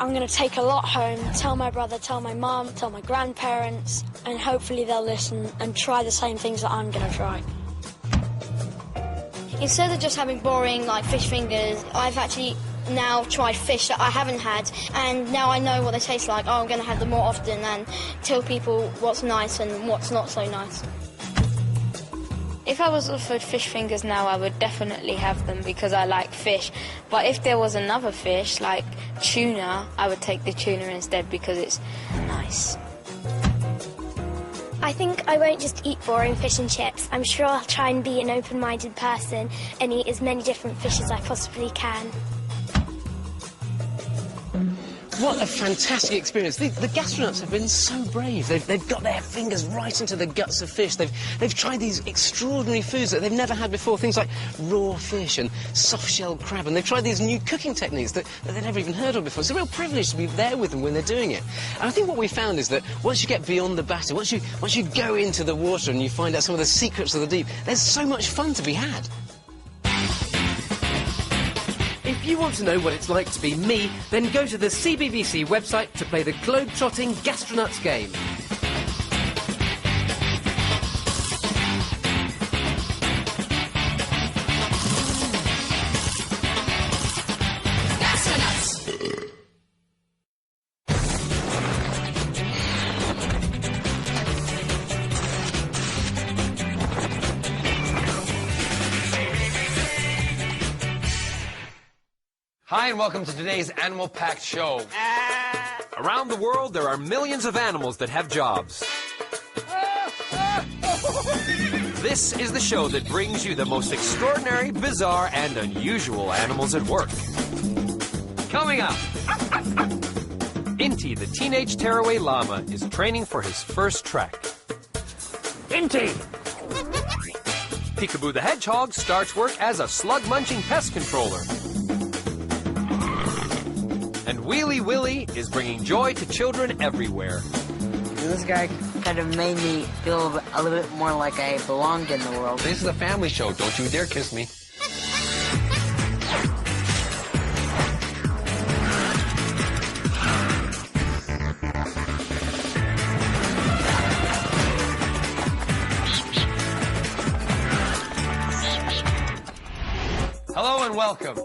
I'm going to take a lot home, tell my brother, tell my mum, tell my grandparents, and hopefully they'll listen and try the same things that I'm going to try. Instead of just having boring, like, fish fingers, I've actually now tried fish that I haven't had, and now I know what they taste like. Oh, I'm going to have them more often and tell people what's nice and what's not so nice. If I was offered fish fingers now, I would definitely have them because I like fish. But if there was another fish, like tuna, I would take the tuna instead because it's nice. I think I won't just eat boring fish and chips. I'm sure I'll try and be an open-minded person and eat as many different fish as I possibly can. What a fantastic experience. The gastronauts have been so brave. They've got their fingers right into the guts of fish. They've tried these extraordinary foods that they've never had before, things like raw fish and soft-shelled crab, and they've tried these new cooking techniques that they've never even heard of before. It's a real privilege to be there with them when they're doing it. And I think what we found is that once you get beyond the batter, once you go into the water and you find out some of the secrets of the deep, there's so much fun to be had. If you want to know what it's like to be me, then go to the CBBC website to play the globe-trotting Gastronauts game. Hi, and welcome to today's animal-packed show. Around the world, there are millions of animals that have jobs. This is the show that brings you the most extraordinary, bizarre, and unusual animals at work. Coming up, Inti, the teenage tearaway llama, is training for his first trek. Inti! Peekaboo the hedgehog starts work as a slug-munching pest controller. And Wheelie Willie is bringing joy to children everywhere. This guy kind of made me feel a little bit more like I belonged in the world. This is a family show. Don't you dare kiss me. Hello and welcome.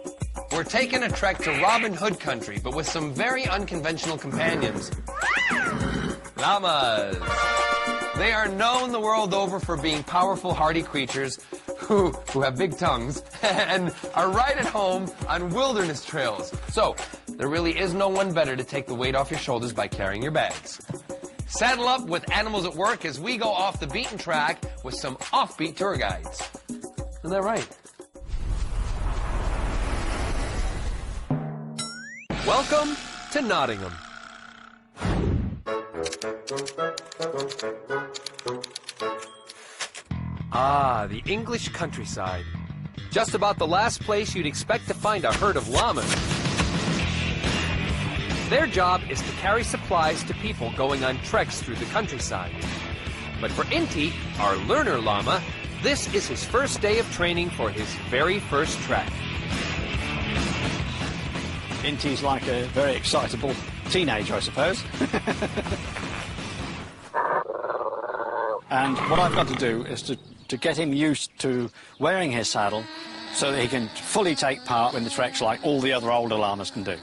We're taking a trek to Robin Hood country, but with some very unconventional companions. Llamas. They are known the world over for being powerful, hardy creatures who have big tongues and are right at home on wilderness trails. So, there really is no one better to take the weight off your shoulders by carrying your bags. Saddle up with Animals at Work as we go off the beaten track with some offbeat tour guides. Isn't that right? Welcome to Nottingham. Ah, the English countryside. Just about the last place you'd expect to find a herd of llamas. Their job is to carry supplies to people going on treks through the countryside. But for Inti, our learner llama, this is his first day of training for his very first trek. Inti's like a very excitable teenager, I suppose. And what I've got to do is to get him used to wearing his saddle so that he can fully take part in the treks like all the other older llamas can do.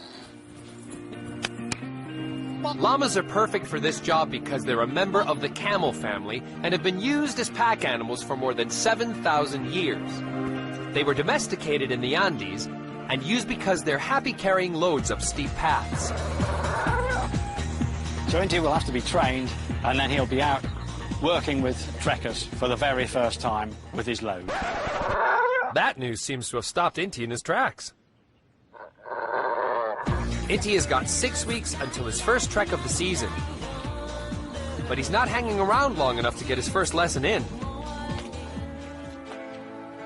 Llamas are perfect for this job because they're a member of the camel family and have been used as pack animals for more than 7,000 years. They were domesticated in the Andes and used because they're happy carrying loads up steep paths. So Inti will have to be trained, and then he'll be out working with trekkers for the very first time with his load. That news seems to have stopped Inti in his tracks. Inti has got 6 weeks until his first trek of the season. But he's not hanging around long enough to get his first lesson in.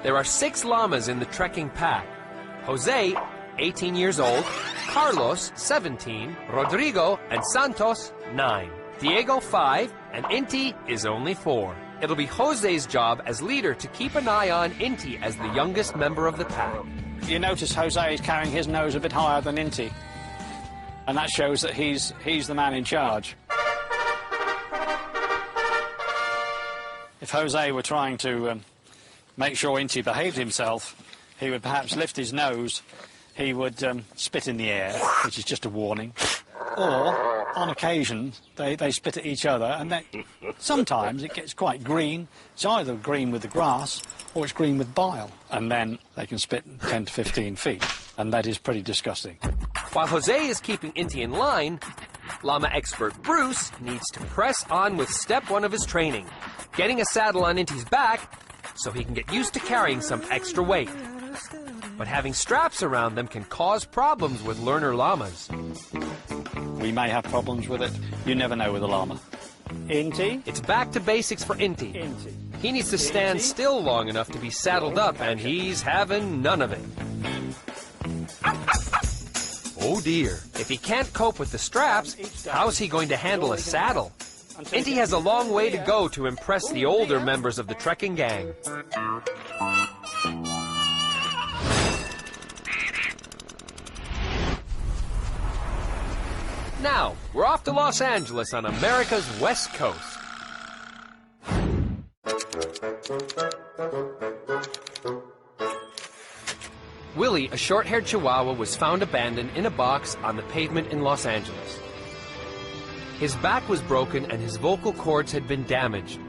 There are 6 llamas in the trekking pack. Jose, 18 years old, Carlos, 17, Rodrigo and Santos, 9, Diego, 5, and Inti is only 4. It'll be Jose's job as leader to keep an eye on Inti as the youngest member of the pack. You notice Jose is carrying his nose a bit higher than Inti. And that shows that he's the man in charge. If Jose were trying to make sure Inti behaved himself, he would perhaps lift his nose, he would spit in the air, which is just a warning. Or, on occasion, they spit at each other, and sometimes it gets quite green. It's either green with the grass, or it's green with bile. And then they can spit 10 to 15 feet, and that is pretty disgusting. While Jose is keeping Inti in line, llama expert Bruce needs to press on with step 1 of his training, getting a saddle on Inti's back so he can get used to carrying some extra weight. But having straps around them can cause problems with learner llamas. We may have problems with it. You never know with a llama. Inti? It's back to basics for Inti. Inti. He needs to stand still long enough to be saddled up, and he's having none of it. Oh dear. If he can't cope with the straps, how's he going to handle a saddle? Inti has a long way to go to impress the older members of the trekking gang. Now, we're off to Los Angeles on America's West Coast. Willie, a short-haired Chihuahua, was found abandoned in a box on the pavement in Los Angeles. His back was broken and his vocal cords had been damaged,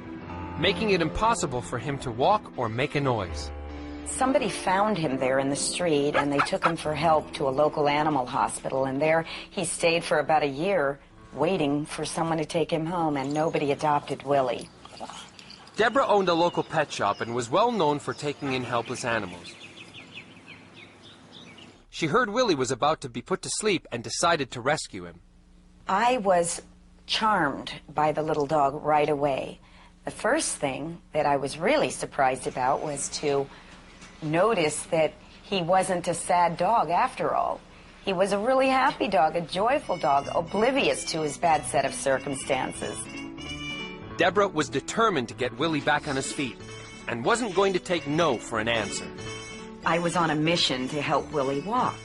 making it impossible for him to walk or make a noise. Somebody found him there in the street, and they took him for help to a local animal hospital, and there he stayed for about a year waiting for someone to take him home, and nobody adopted Willie. Deborah owned a local pet shop and was well known for taking in helpless animals. She heard Willie was about to be put to sleep and decided to rescue him. I was charmed by the little dog right away. The first thing that I was really surprised about was to notice that he wasn't a sad dog after all. He was a really happy dog, a joyful dog, oblivious to his bad set of circumstances. Deborah was determined to get Willie back on his feet and wasn't going to take no for an answer. I was on a mission to help Willie walk.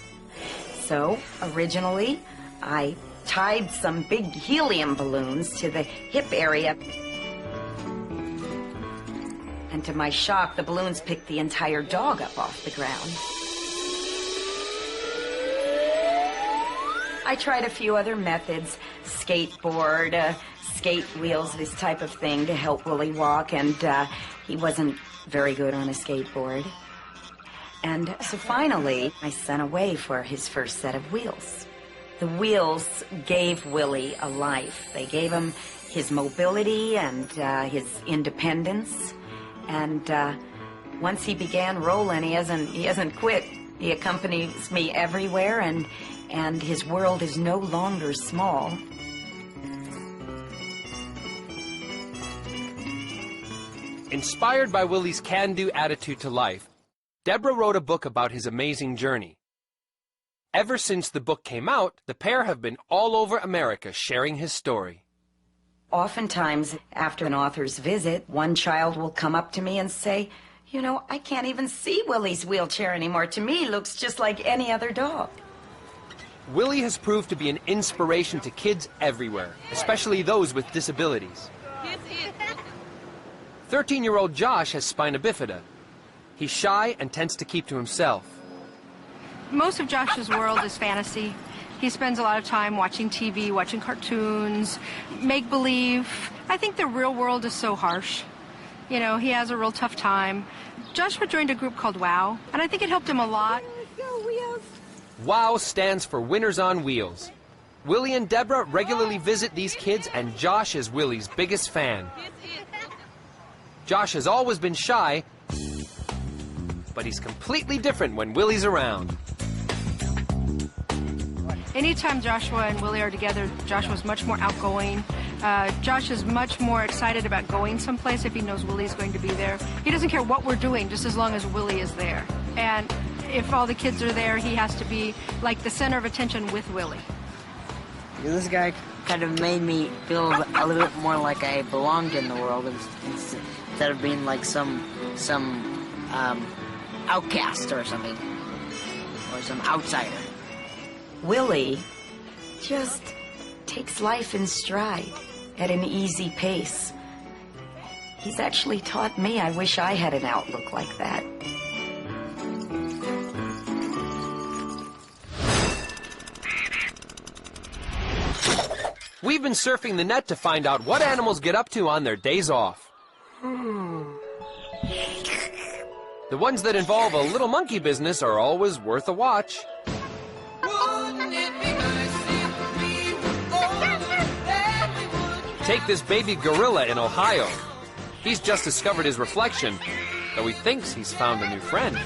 So, originally, I tied some big helium balloons to the hip area. And to my shock, the balloons picked the entire dog up off the ground. I tried a few other methods, skateboard, skate wheels, this type of thing to help Willie walk, and he wasn't very good on a skateboard. And so finally, I sent away for his first set of wheels. The wheels gave Willie a life. They gave him his mobility and his independence. And once he began rolling, he hasn't quit. He accompanies me everywhere, and his world is no longer small. Inspired by Willie's can-do attitude to life, Deborah wrote a book about his amazing journey. Ever since the book came out, the pair have been all over America sharing his story. Oftentimes, after an author's visit, one child will come up to me and say, "You know, I can't even see Willie's wheelchair anymore. To me, he looks just like any other dog." Willie has proved to be an inspiration to kids everywhere, especially those with disabilities. 13-year-old Josh has spina bifida. He's shy and tends to keep to himself. Most of Josh's world is fantasy. He spends a lot of time watching TV, watching cartoons, make-believe. I think the real world is so harsh. You know, he has a real tough time. Joshua joined a group called WOW, and I think it helped him a lot. WOW stands for Winners on Wheels. Willie and Deborah regularly visit these kids, and Josh is Willie's biggest fan. Josh has always been shy, but he's completely different when Willie's around. Anytime Joshua and Willie are together, Joshua's much more outgoing. Josh is much more excited about going someplace if he knows Willie's going to be there. He doesn't care what we're doing, just as long as Willie is there. And if all the kids are there, he has to be like the center of attention with Willie. This guy kind of made me feel a little bit more like I belonged in the world instead of being like some outcast or something, or some outsider. Willie just takes life in stride at an easy pace. He's actually taught me. I wish I had an outlook like that. We've been surfing the net to find out what animals get up to on their days off. The ones that involve a little monkey business are always worth a watch. Take this baby gorilla in Ohio. He's just discovered his reflection, though he thinks he's found a new friend.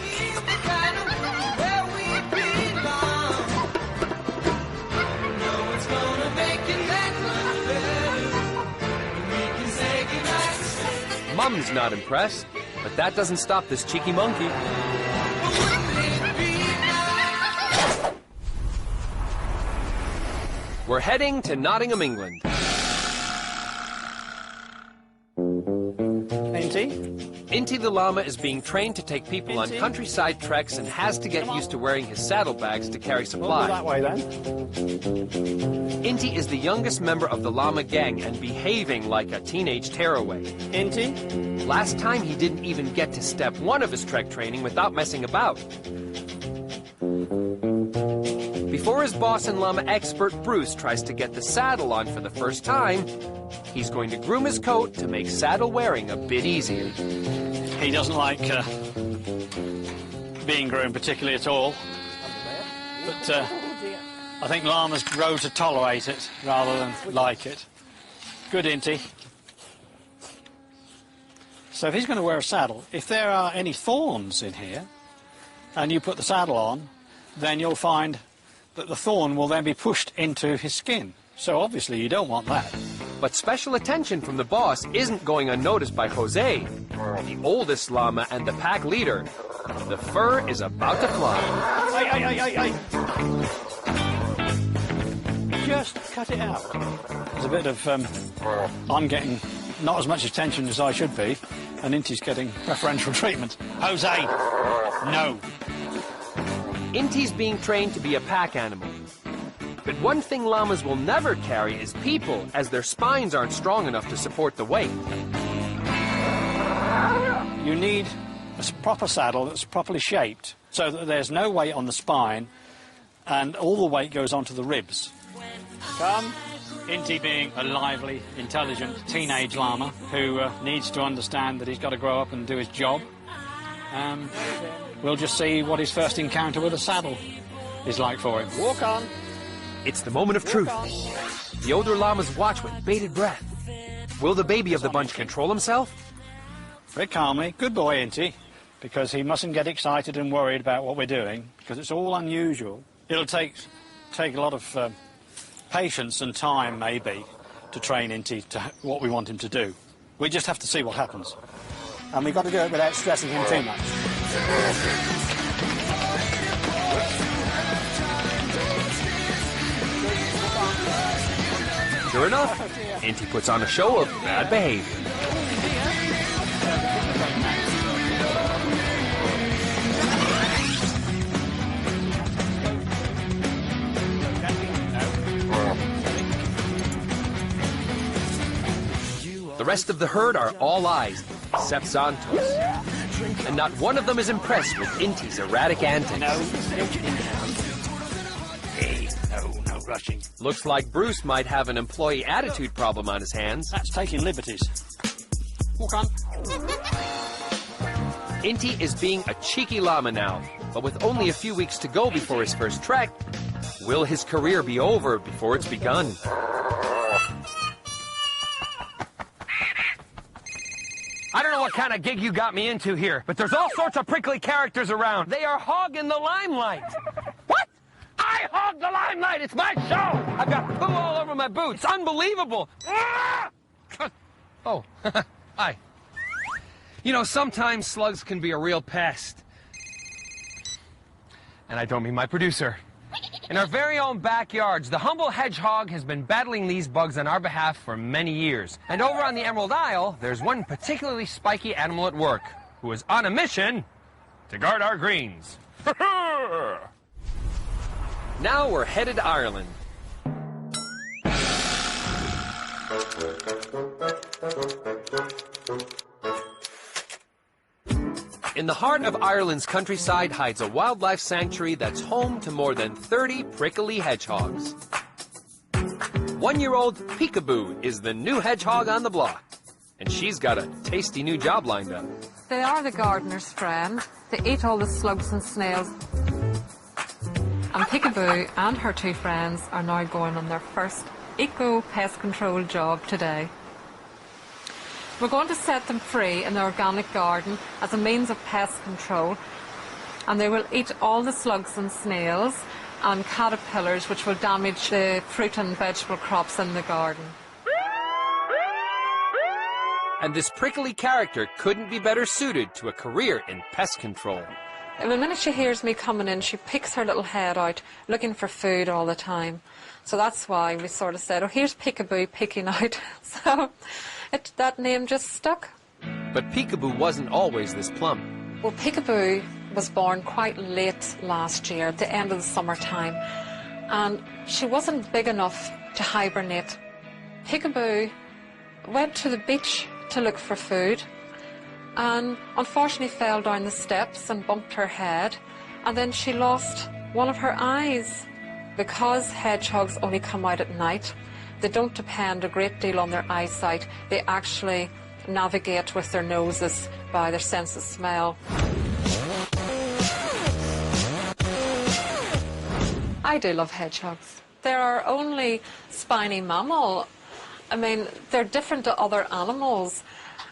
Mum's not impressed, but that doesn't stop this cheeky monkey. We're heading to Nottingham, England. Inti the llama is being trained to take people on countryside treks and has to get used to wearing his saddlebags to carry supplies. That way, then. Inti is the youngest member of the llama gang and behaving like a teenage tearaway. Inti? Last time he didn't even get to step one of his trek training without messing about. Before his boss and llama expert Bruce tries to get the saddle on for the first time, he's going to groom his coat to make saddle wearing a bit easier. He doesn't like being groomed particularly at all, but I think llamas grow to tolerate it rather than like it. Good, Inti. So if he's going to wear a saddle, if there are any thorns in here, and you put the saddle on, then you'll find that the thorn will then be pushed into his skin. So obviously you don't want that. But special attention from the boss isn't going unnoticed by Jose, the oldest llama and the pack leader. The fur is about to fly. Hey. Just cut it out. There's a bit of, I'm getting not as much attention as I should be, and Inti's getting preferential treatment. Jose, no. Inti's being trained to be a pack animal. But one thing llamas will never carry is people, as their spines aren't strong enough to support the weight. You need a proper saddle that's properly shaped, so that there's no weight on the spine, and all the weight goes onto the ribs. Come. Inti being a lively, intelligent teenage llama who needs to understand that he's got to grow up and do his job. We'll just see what his first encounter with a saddle is like for him. Walk on. It's the moment of truth. The older llamas watch with bated breath. Will the baby of the bunch control himself? Very calmly. Good boy, Inti, because he mustn't get excited and worried about what we're doing, because it's all unusual. It'll take a lot of patience and time, maybe, to train Inti to what we want him to do. We just have to see what happens. And we've got to do it without stressing him too much. Sure enough, Inti puts on a show of bad behavior. The rest of the herd are all eyes, except Santos. And not one of them is impressed with Inti's erratic antics. No rushing. Looks like Bruce might have an employee attitude problem on his hands. That's taking liberties. Walk on. Inti is being a cheeky llama now, but with only a few weeks to go before his first trek, will his career be over before it's begun? I don't know what kind of gig you got me into here, but there's all sorts of prickly characters around. They are hogging the limelight. What? I hog the limelight. It's my show. I've got poo all over my boots. It's unbelievable. Oh, hi. You know, sometimes slugs can be a real pest. And I don't mean my producer. In our very own backyards, the humble hedgehog has been battling these bugs on our behalf for many years. And over on the Emerald Isle, there's one particularly spiky animal at work who is on a mission to guard our greens. Now we're headed to Ireland. In the heart of Ireland's countryside hides a wildlife sanctuary that's home to more than 30 prickly hedgehogs. 1-year-old Peekaboo is the new hedgehog on the block, and she's got a tasty new job lined up. They are the gardener's friend. They eat all the slugs and snails. And Peekaboo and her 2 friends are now going on their first eco-pest control job today. We're going to set them free in the organic garden as a means of pest control, and they will eat all the slugs and snails and caterpillars which will damage the fruit and vegetable crops in the garden. And this prickly character couldn't be better suited to a career in pest control. And the minute she hears me coming in, she picks her little head out, looking for food all the time. So that's why we sort of said, oh, here's Peekaboo peeking out. So that name just stuck. But Peekaboo wasn't always this plump. Well, Peekaboo was born quite late last year, at the end of the summertime, and she wasn't big enough to hibernate. Peekaboo went to the beach to look for food, and unfortunately fell down the steps and bumped her head, and then she lost one of her eyes. Because hedgehogs only come out at night, they don't depend a great deal on their eyesight. They actually navigate with their noses by their sense of smell. I do love hedgehogs. They're our only spiny mammal. I mean, they're different to other animals.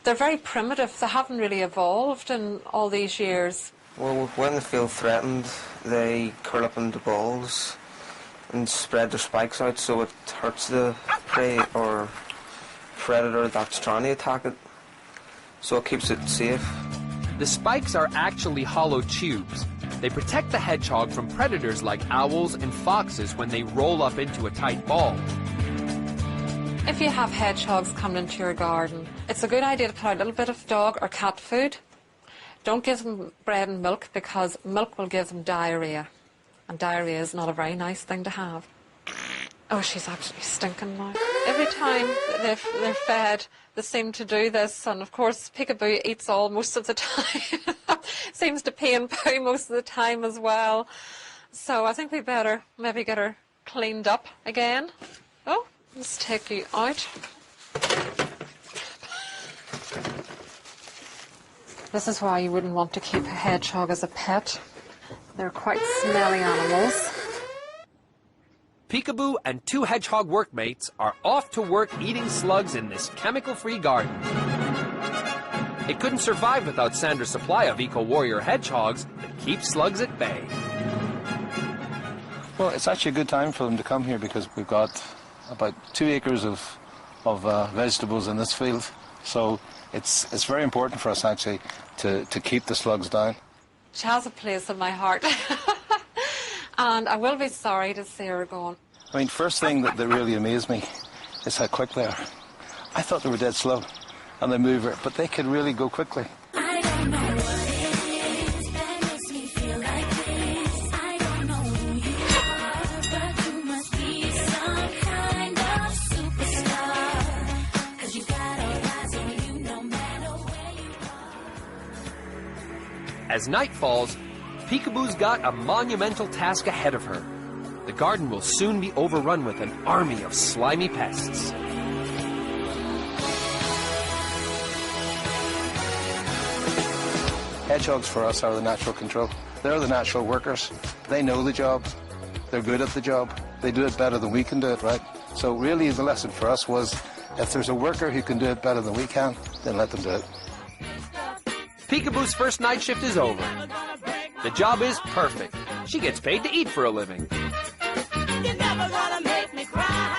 They're very primitive. They haven't really evolved in all these years. Well, when they feel threatened, they curl up into balls and spread their spikes out so it hurts the prey or predator that's trying to attack it. So it keeps it safe. The spikes are actually hollow tubes. They protect the hedgehog from predators like owls and foxes when they roll up into a tight ball. If you have hedgehogs coming into your garden, it's a good idea to put out a little bit of dog or cat food. Don't give them bread and milk because milk will give them diarrhea. And diarrhea is not a very nice thing to have. Oh, she's absolutely stinking now. Every time they're fed, they seem to do this. And of course, Peekaboo eats all most of the time. Seems to pee and poo most of the time as well. So I think we better maybe get her cleaned up again. Oh, let's take you out. This is why you wouldn't want to keep a hedgehog as a pet. They're quite smelly animals. Peekaboo and 2 hedgehog workmates are off to work eating slugs in this chemical-free garden. It couldn't survive without Sandra's supply of eco-warrior hedgehogs that keep slugs at bay. Well, it's actually a good time for them to come here because we've got about 2 acres of vegetables in this field. So it's very important for us actually to keep the slugs down. She has a place in my heart. And I will be sorry to see her gone. I mean, first thing that really amazed me is how quick they are. I thought they were dead slow and they move, but they could really go quickly. I don't know what it is that makes me feel like this. I don't know who you are, but you must be some kind of superstar. 'Cause you got all eyes on you no matter where you are. As night falls, Peekaboo's got a monumental task ahead of her. The garden will soon be overrun with an army of slimy pests. Hedgehogs for us are the natural control. They're the natural workers. They know the job. They're good at the job. They do it better than we can do it, right? So really the lesson for us was if there's a worker who can do it better than we can, then let them do it. Peekaboo's first night shift is over. The job is perfect. She gets paid to eat for a living. You're never gonna make me cry.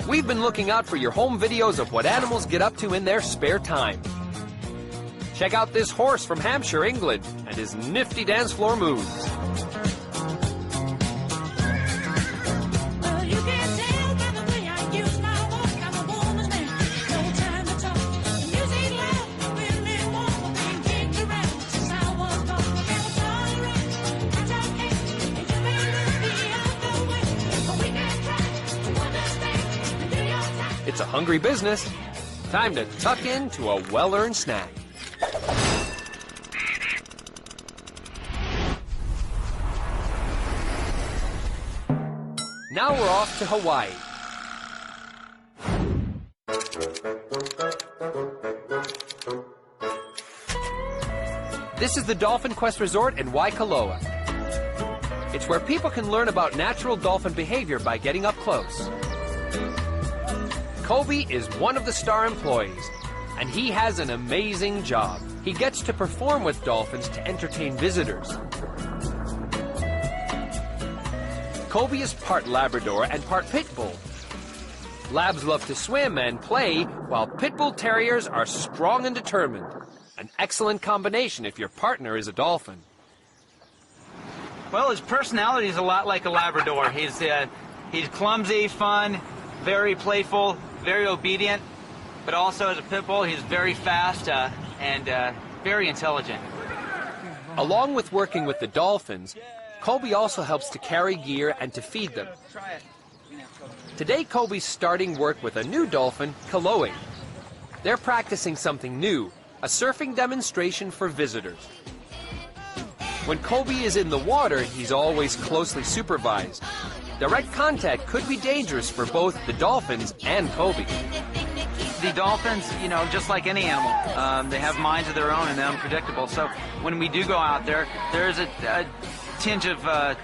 We've been looking out for your home videos of what animals get up to in their spare time. Check out this horse from Hampshire, England, and his nifty dance floor moves. We It's a hungry business. Time to tuck into a well-earned snack. Now we're off to Hawaii. This is the Dolphin Quest Resort in Waikoloa. It's where people can learn about natural dolphin behavior by getting up close. Kobe is one of the star employees, and he has an amazing job. He gets to perform with dolphins to entertain visitors. Kobe is part Labrador and part Pit Bull. Labs love to swim and play, while Pit Bull Terriers are strong and determined. An excellent combination if your partner is a dolphin. Well, his personality is a lot like a Labrador. He's clumsy, fun, very playful, very obedient, but also as a Pit Bull, he's very fast and very intelligent. Along with working with the dolphins, Kobe also helps to carry gear and to feed them. Today, Kobe's starting work with a new dolphin, Kaloe. They're practicing something new, a surfing demonstration for visitors. When Kobe is in the water, he's always closely supervised. Direct contact could be dangerous for both the dolphins and Kobe. The dolphins, you know, just like any animal, they have minds of their own and they're unpredictable. So when we do go out there, there's a tinge of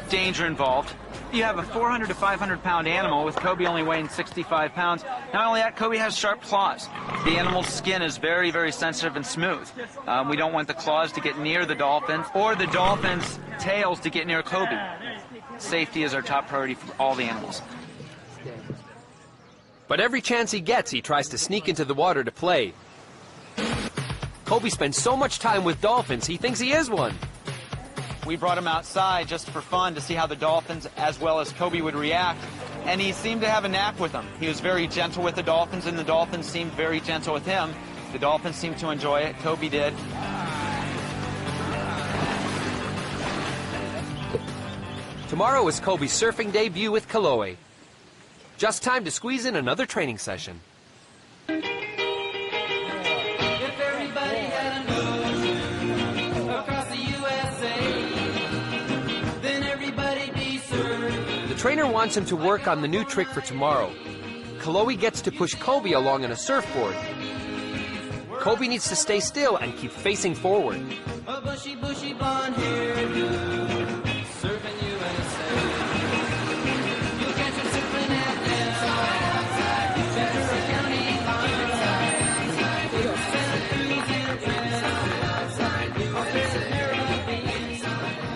danger involved. You have a 400 to 500 pound animal with Kobe only weighing 65 pounds. Not only that, Kobe has sharp claws. The animal's skin is very, very sensitive and smooth. We don't want the claws to get near the dolphins or the dolphins' tails to get near Kobe. Safety is our top priority for all the animals. But every chance he gets, he tries to sneak into the water to play. Kobe spends so much time with dolphins, he thinks he is one. We brought him outside just for fun to see how the dolphins as well as Kobe would react, and he seemed to have a knack with them. He was very gentle with the dolphins, and the dolphins seemed very gentle with him. The dolphins seemed to enjoy it. Kobe did. Tomorrow is Kobe's surfing debut with Kaloe. Just time to squeeze in another training session. The trainer wants him to work on the new trick for tomorrow. Kaloe gets to push Kobe along on a surfboard. Kobe needs to stay still and keep facing forward. A bushy, bushy blonde hairdo, surfing USA. You'll catch him surfing at outside Ventura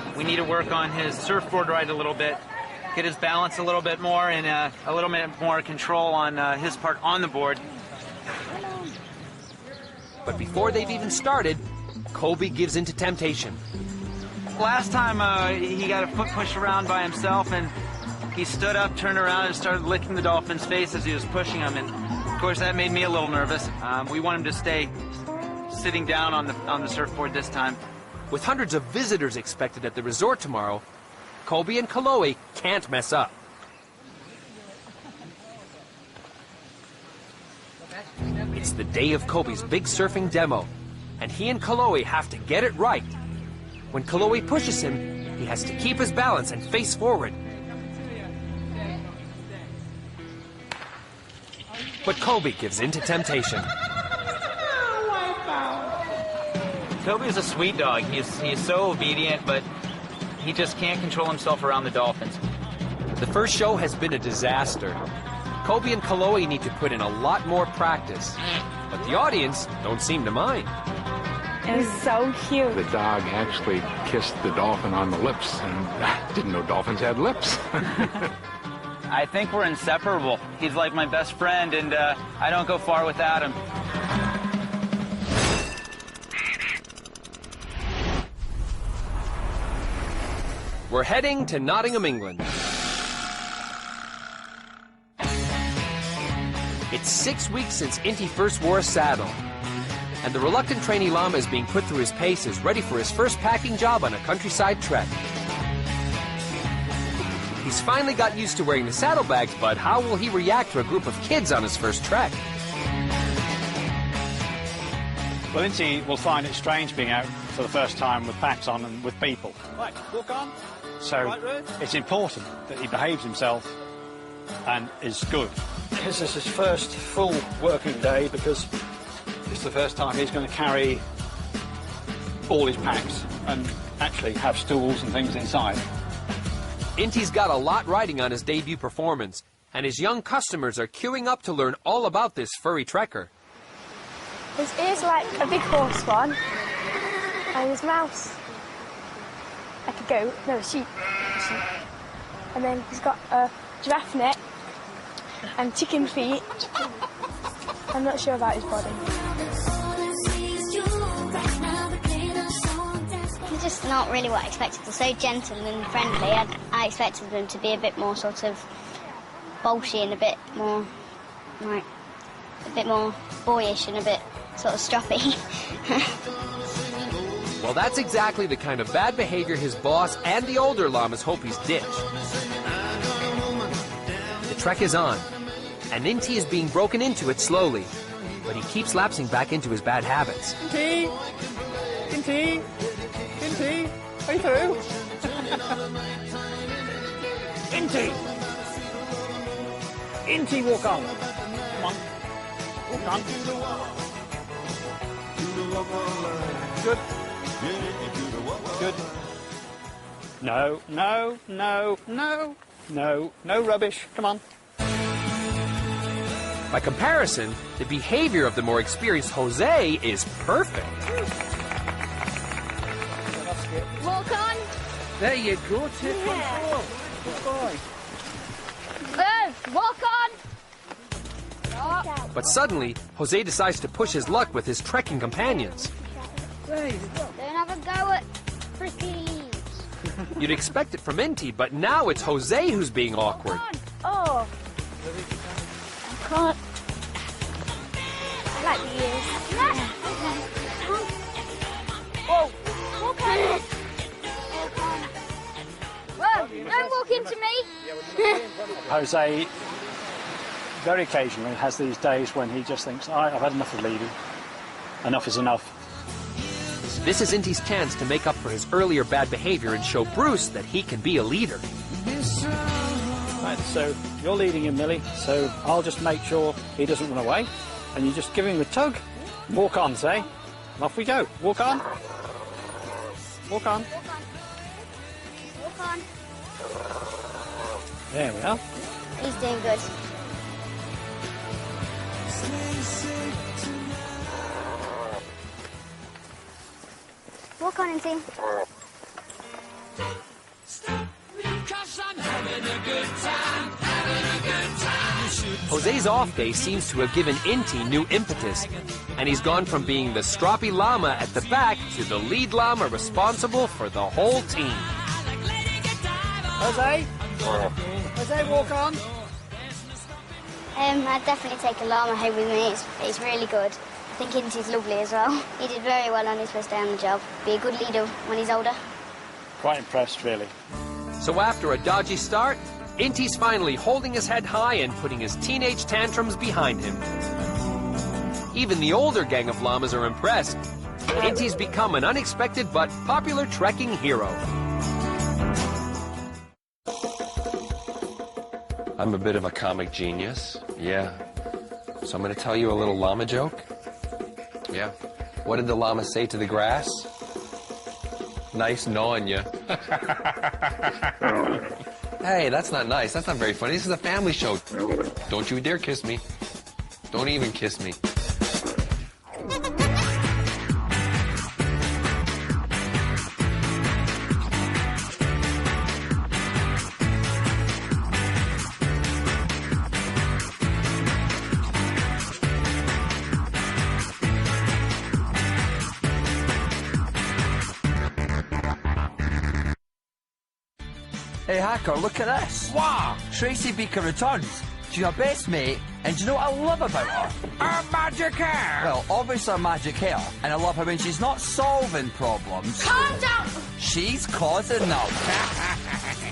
County, We need to work on his surfboard ride a little bit, get his balance a little bit more, and a little bit more control on his part on the board. But before they've even started, Kobe gives in to temptation. Last time he got a foot pushed around by himself, and he stood up, turned around, and started licking the dolphin's face as he was pushing him. And of course, that made me a little nervous. We want him to stay sitting down on the surfboard this time. With hundreds of visitors expected at the resort tomorrow, Kobe and Kaloe can't mess up. It's the day of Kobe's big surfing demo, and he and Kaloe have to get it right. When Kaloe pushes him, he has to keep his balance and face forward. But Kobe gives in to temptation. Kobe is a sweet dog. He's so obedient, but he just can't control himself around the dolphins. The first show has been a disaster. Kobe and Kaloe need to put in a lot more practice, but the audience don't seem to mind. It was so cute. The dog actually kissed the dolphin on the lips, and I didn't know dolphins had lips. I think we're inseparable. He's like my best friend, and I don't go far without him. We're heading to Nottingham, England. It's 6 weeks since Inti first wore a saddle, and the reluctant trainee Llama is being put through his paces, ready for his first packing job on a countryside trek. He's finally got used to wearing the saddlebags, but how will he react to a group of kids on his first trek? Well, Inti will find it strange being out for the first time with packs on and with people. Right, walk on. So it's important that he behaves himself and is good. This is his first full working day because it's the first time he's going to carry all his packs and actually have stools and things inside. Inti's got a lot riding on his debut performance, and his young customers are queuing up to learn all about this furry trekker. His ears like a big horse one, and his mouth like a goat, no, a sheep. And then he's got a giraffe neck and chicken feet. I'm not sure about his body. He's just not really what I expected. They're so gentle and friendly. I expected them to be a bit more sort of bolshy and a bit more, like, a bit more boyish and a bit sort of stroppy. Well, that's exactly the kind of bad behavior his boss and the older llamas hope he's ditched. The trek is on, and Inti is being broken into it slowly, but he keeps lapsing back into his bad habits. Inti! Inti! Inti! Are you through? Inti! Inti, walk on. Come on. Walk on. Good. Good. No, no, no, no, no, no rubbish. Come on. By comparison, the behavior of the more experienced Jose is perfect. Walk on. There you go, take control. Good boy. Walk on. But suddenly, Jose decides to push his luck with his trekking companions. Don't have a go at prickly leaves. You'd expect it from Inti, but now it's Jose who's being awkward. Oh. I can't. I like the ears. Whoa. Walk on. Walk on. Whoa, don't walk into me. Jose very occasionally has these days when he just thinks, I've had enough of leading. Enough is enough. This is Inti's chance to make up for his earlier bad behavior and show Bruce that he can be a leader. Right, so you're leading him, Millie, so I'll just make sure he doesn't run away, and you just give him a tug. Walk on, say. And off we go. Walk on. Walk on. Walk on. There we are. He's doing good. Walk on, Inti. Jose's off day seems to have given Inti new impetus, and he's gone from being the stroppy llama at the back to the lead llama responsible for the whole team. Jose? Jose, walk on. I'd definitely take a llama home with me. It's really good. I think Inti's lovely as well. He did very well on his first day on the job. Be a good leader when he's older. Quite impressed, really. So after a dodgy start, Inti's finally holding his head high and putting his teenage tantrums behind him. Even the older gang of llamas are impressed. Inti's become an unexpected but popular trekking hero. I'm a bit of a comic genius, yeah. So I'm going to tell you a little llama joke. Yeah. What did the llama say to the grass? Nice knowing you. Hey, that's not nice. That's not very funny. This is a family show. Don't you dare kiss me. Don't even kiss me. Hey, Hacker, look at this. Wow! Tracy Beaker returns. She's our best mate, and do you know what I love about her? Her magic hair! Well, obviously her magic hair, and I love her when she's not solving problems. Calm down! She's causing enough.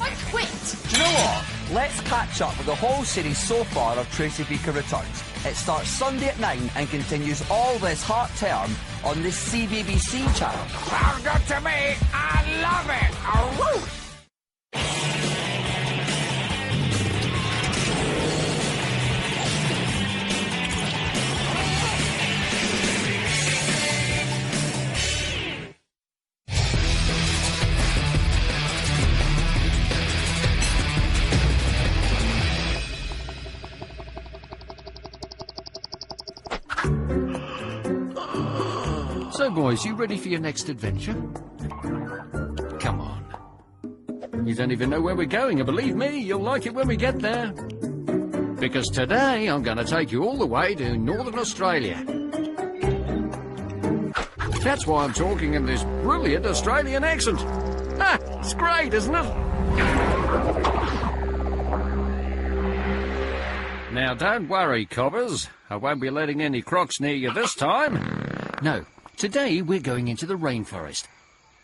I quit. Do you know what? Let's catch up with the whole series so far of Tracy Beaker Returns. It starts Sunday at 9 and continues all this hot term on the CBBC channel. Sounds good to me. I love it. Woo! So, boys, you ready for your next adventure? Come on. You don't even know where we're going, and believe me, you'll like it when we get there. Because today, I'm going to take you all the way to Northern Australia. That's why I'm talking in this brilliant Australian accent. Ah, it's great, isn't it? Now, don't worry, coppers. I won't be letting any crocs near you this time. No. Today, we're going into the rainforest,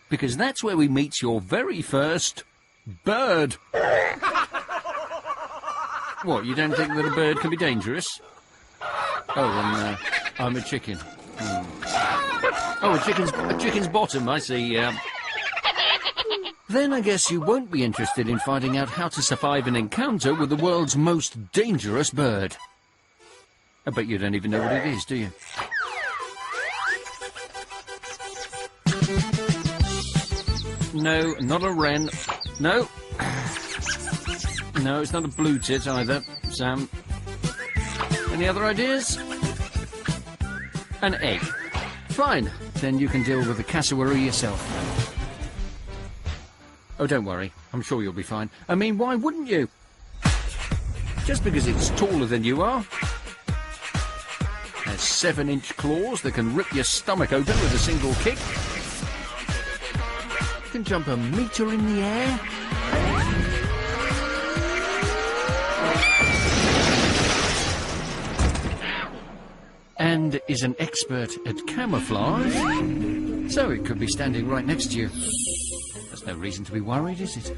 because that's where we meet your very first bird. What, you don't think that a bird can be dangerous? Oh, and I'm a chicken. Oh, a chicken's bottom, I see. Then I guess you won't be interested in finding out how to survive an encounter with the world's most dangerous bird. I bet you don't even know what it is, do you? No, not a wren. No. No, it's not a blue tit either, Sam. Any other ideas? An egg. Fine. Then you can deal with the cassowary yourself. Oh, don't worry. I'm sure you'll be fine. I mean, why wouldn't you? Just because it's taller than you are. Has 7-inch claws that can rip your stomach open with a single kick. Can jump a metre in the air. And is an expert at camouflage. So it could be standing right next to you. There's no reason to be worried, is it?